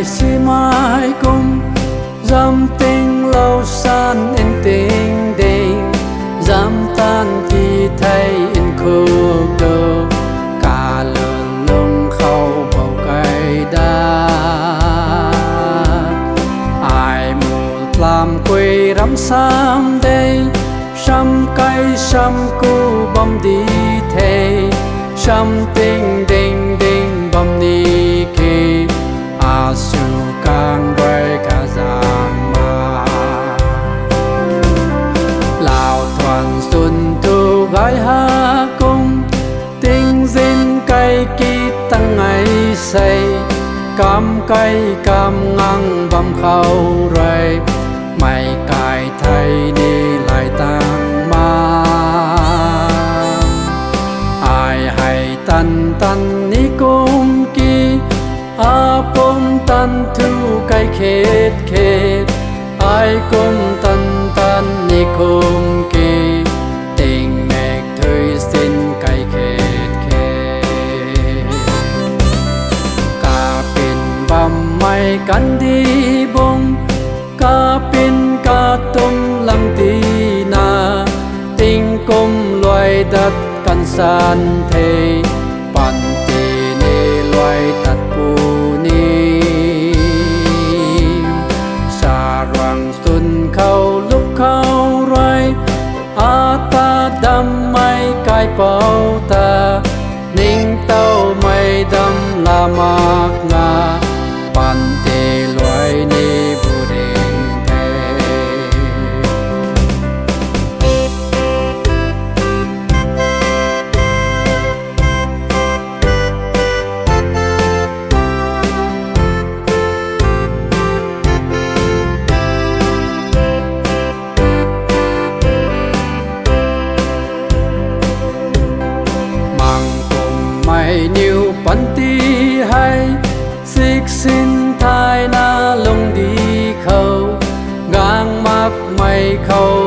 si mai cùng dám tình lâu san in tình đình dám tan thì thay in cuộc đời cả lần lông khâu bầu cây đa ai một làm quê rắm sam đây sam cây sam cu bom đi thề sam tình đình đình bom đi kì a su càng quay cả giang ma lào thuần xuân thu gái ha cung tình dinh cây kỳ tăng ngày say cam cây cam ngang bầm khâu rồi mày cài thay đi lại tăng ma ai hay tan tan ni cung kỳ a pom tan thu cây khét khét ai cung tan tan ni cung kỳ tình mẹ thôi xin cây khét khét cả pin bầm mai cắn đi bông cả pin cả tôm lăng tì na tình cung loài đất căn san thề pan tì nê loài tạt pu ni sa roang xuân khâu lúc khâu rồi a ta đam mai cài bao ta ninh tàu mai đam la mạc nga pan tì loài ni bu đeng thề mày nhiều bắn ti hay xích xin thai na lông đi khâu ngang mắt mày khâu